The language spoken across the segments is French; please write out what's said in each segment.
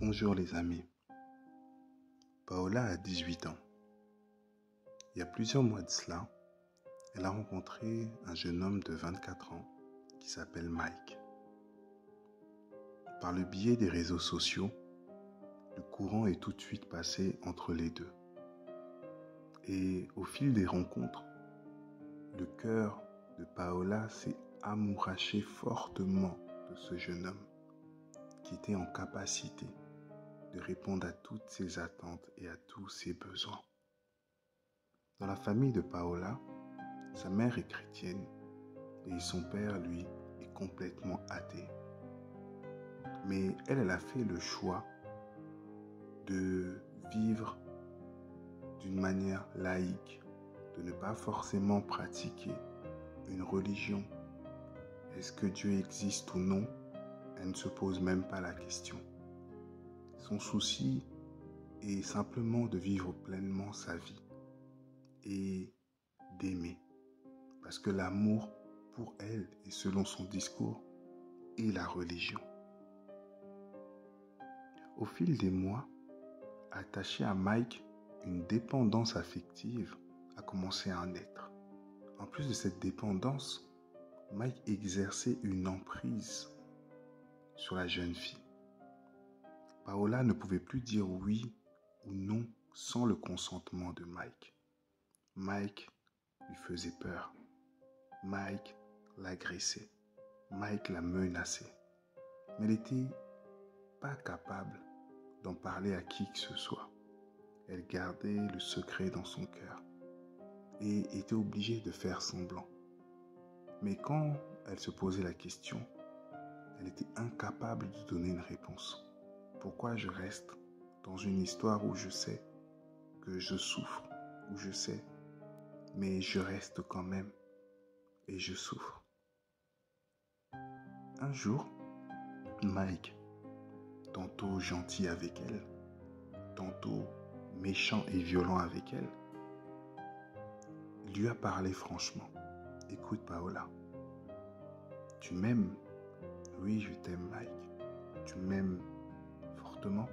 Bonjour les amis, Paola a 18 ans. Il y a plusieurs mois de cela, elle a rencontré un jeune homme de 24 ans qui s'appelle Mike. Par le biais des réseaux sociaux, le courant est tout de suite passé entre les deux. Et au fil des rencontres, le cœur de Paola s'est amouraché fortement de ce jeune homme qui était en capacité de répondre à toutes ses attentes et à tous ses besoins. Dans la famille de Paola, sa mère est chrétienne et son père, lui, est complètement athée. Mais elle a fait le choix de vivre d'une manière laïque, de ne pas forcément pratiquer une religion. Est-ce que Dieu existe ou non? Elle ne se pose même pas la question. Son souci est simplement de vivre pleinement sa vie et d'aimer. Parce que l'amour, pour elle, et selon son discours, est la religion. Au fil des mois, attachée à Mike, une dépendance affective a commencé à naître. En plus de cette dépendance, Mike exerçait une emprise sur la jeune fille. Paola ne pouvait plus dire oui ou non sans le consentement de Mike. Mike lui faisait peur. Mike l'agressait. Mike la menaçait. Mais elle n'était pas capable d'en parler à qui que ce soit. Elle gardait le secret dans son cœur et était obligée de faire semblant. Mais quand elle se posait la question, elle était incapable de donner une réponse. Pourquoi je reste dans une histoire où je sais que je souffre, où je sais, mais je reste quand même et je souffre. Un jour, Mike, tantôt gentil avec elle, tantôt méchant et violent avec elle, lui a parlé franchement. Écoute Paola, tu m'aimes? Oui, je t'aime Mike. Tu m'aimes fortement?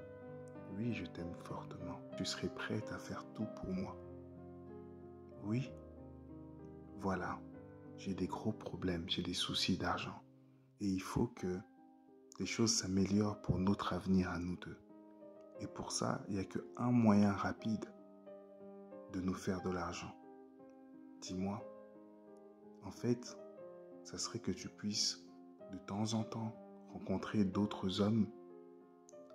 Oui, je t'aime fortement. Tu serais prête à faire tout pour moi? Oui. Voilà, j'ai des gros problèmes, j'ai des soucis d'argent. Et il faut que les choses s'améliorent pour notre avenir à nous deux. Et pour ça, il n'y a qu'un moyen rapide de nous faire de l'argent. Dis-moi, en fait, ça serait que tu puisses de temps en temps rencontrer d'autres hommes,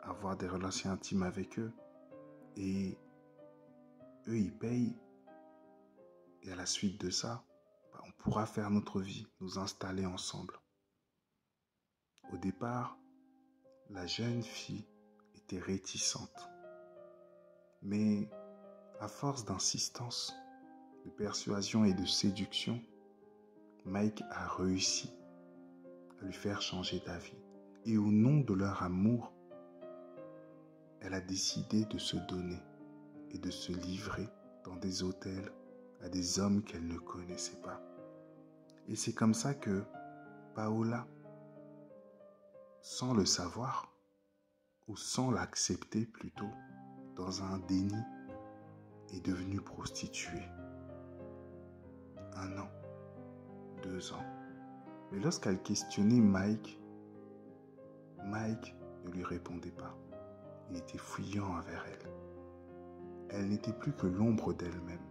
avoir des relations intimes avec eux, et eux, ils payent. Et à la suite de ça, on pourra faire notre vie, nous installer ensemble. Au départ, la jeune fille était réticente. Mais à force d'insistance, de persuasion et de séduction, Mike a réussi à lui faire changer d'avis. Et au nom de leur amour, elle a décidé de se donner et de se livrer dans des hôtels à des hommes qu'elle ne connaissait pas. Et c'est comme ça que Paola, sans le savoir, ou sans l'accepter plutôt, dans un déni, est devenue prostituée. 1 an, 2 ans. Mais lorsqu'elle questionnait Mike, Mike ne lui répondait pas. Il était fuyant envers elle. Elle n'était plus que l'ombre d'elle-même.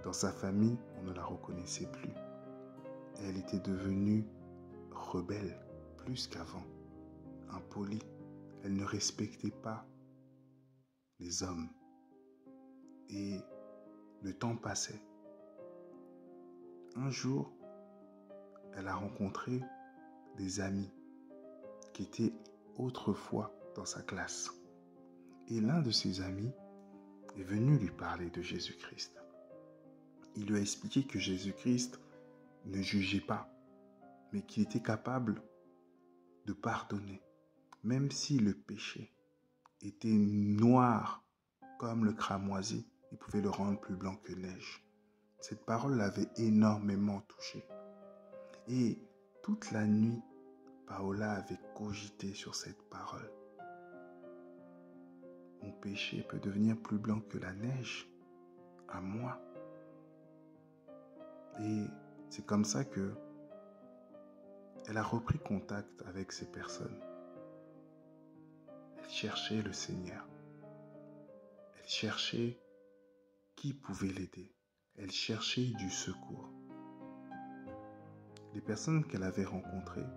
Dans sa famille, on ne la reconnaissait plus. Elle était devenue rebelle, plus qu'avant, impolie. Elle ne respectait pas les hommes. Et le temps passait. Un jour, elle a rencontré des amis qui étaient autrefois dans sa classe. Et l'un de ses amis est venu lui parler de Jésus-Christ. Il lui a expliqué que Jésus-Christ ne jugeait pas, mais qu'il était capable de pardonner, même si le péché était noir comme le cramoisi, il pouvait le rendre plus blanc que neige. Cette parole l'avait énormément touché. Et toute la nuit, Paola avait cogité sur cette parole. mon péché peut devenir plus blanc que la neige à moi. Et c'est comme ça que elle a repris contact avec ces personnes. Elle cherchait le Seigneur. Elle cherchait qui pouvait l'aider. Elle cherchait du secours. Les personnes qu'elle avait rencontrées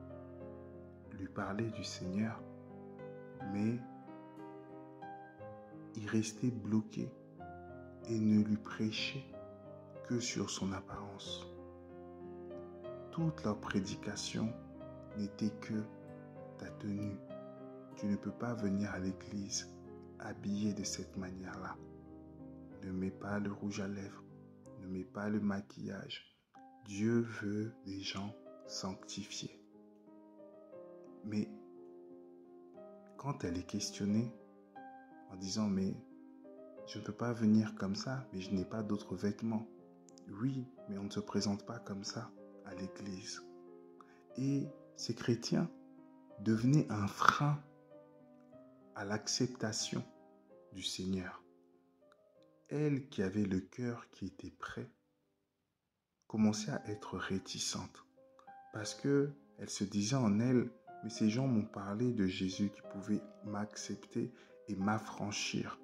lui parlaient du Seigneur, mais il restait bloqué et ne lui prêchait que sur son apparence. Toute leur prédication n'était que ta tenue. Tu ne peux pas venir à l'église habillé de cette manière-là. Ne mets pas le rouge à lèvres, ne mets pas le maquillage. Dieu veut des gens sanctifiés. Mais quand elle est questionnée en disant « mais je ne peux pas venir comme ça, mais je n'ai pas d'autres vêtements ». Oui, mais on ne se présente pas comme ça à l'église. Et ces chrétiens devenaient un frein à l'acceptation du Seigneur. Elle qui avait le cœur qui était prêt commençait à être réticente parce que elle se disait en elle, mais ces gens m'ont parlé de Jésus qui pouvait m'accepter et m'affranchir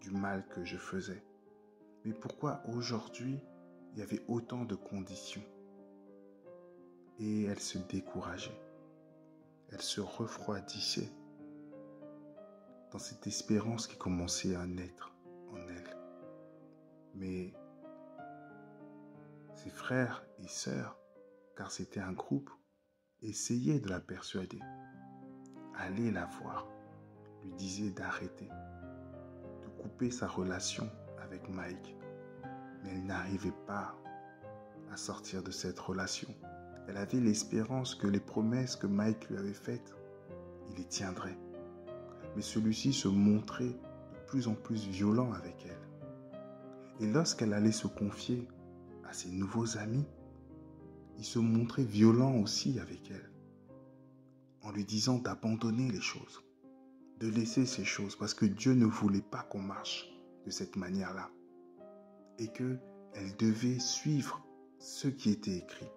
du mal que je faisais. Mais pourquoi aujourd'hui il y avait autant de conditions? Et elle se décourageait, elle se refroidissait dans cette espérance qui commençait à naître en elle. Mais ses frères et sœurs, car c'était un groupe, essayaient de la persuader. Allaient la voir, lui disaient d'arrêter, de couper sa relation avec Mike. Mais elle n'arrivait pas à sortir de cette relation. Elle avait l'espérance que les promesses que Mike lui avait faites, il les tiendrait. Mais celui-ci se montrait de plus en plus violent avec elle. Et lorsqu'elle allait se confier à ses nouveaux amis, il se montrait violent aussi avec elle, en lui disant d'abandonner les choses, de laisser ces choses, parce que Dieu ne voulait pas qu'on marche de cette manière-là, et qu'elle devait suivre ce qui était écrit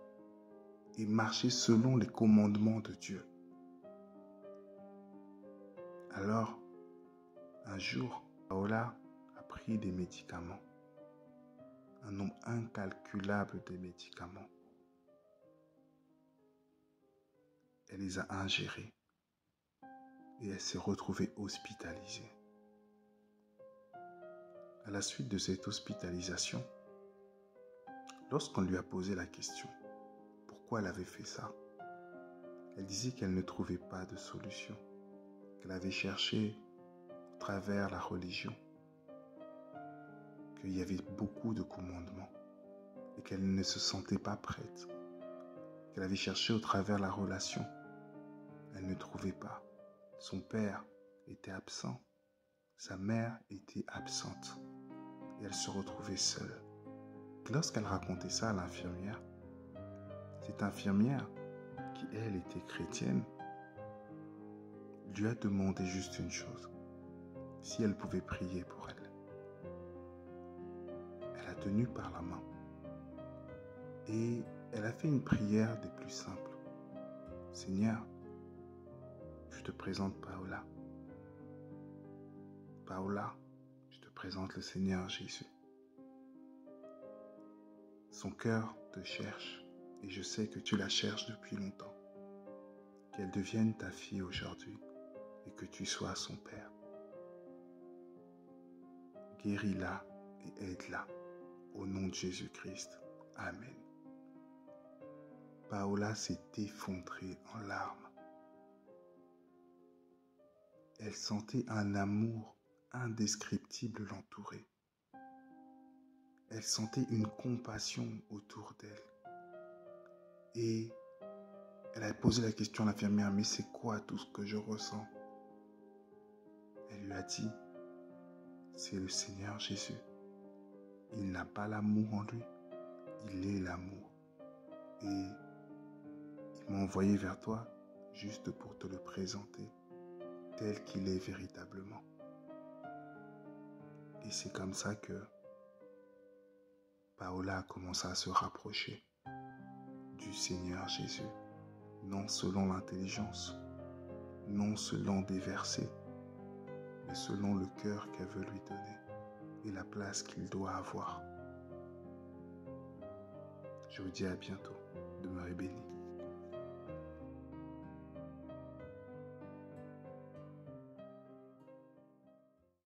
et marcher selon les commandements de Dieu. Alors, un jour, Paola a pris des médicaments, un nombre incalculable de médicaments. Elle les a ingérés et elle s'est retrouvée hospitalisée. À la suite de cette hospitalisation, lorsqu'on lui a posé la question pourquoi elle avait fait ça, elle disait qu'elle ne trouvait pas de solution, qu'elle avait cherché à travers la religion, qu'il y avait beaucoup de commandements et qu'elle ne se sentait pas prête, qu'elle avait cherché au travers la relation. Elle ne trouvait pas. Son père était absent, sa mère était absente et elle se retrouvait seule. Lorsqu'elle racontait ça à l'infirmière, cette infirmière, qui elle était chrétienne, lui a demandé juste une chose, si elle pouvait prier pour elle. Elle a tenu par la main et elle a fait une prière des plus simples. Seigneur, je te présente Paola. Paola, je te présente le Seigneur Jésus. Son cœur te cherche et je sais que tu la cherches depuis longtemps. Qu'elle devienne ta fille aujourd'hui et que tu sois son père. Guéris-la et aide-la au nom de Jésus-Christ. Amen. Paola s'est effondrée en larmes. Elle sentait un amour indescriptible l'entourer. Elle sentait une compassion autour d'elle. Et elle a posé la question à l'infirmière, mais c'est quoi tout ce que je ressens? Elle lui a dit, c'est le Seigneur Jésus. Il n'a pas l'amour en lui, il est l'amour. Et il m'a envoyé vers toi juste pour te le présenter tel qu'il est véritablement. Et c'est comme ça que Paola a commencé à se rapprocher du Seigneur Jésus, non selon l'intelligence, non selon des versets, mais selon le cœur qu'elle veut lui donner et la place qu'il doit avoir. Je vous dis à bientôt. Demeurez bénis.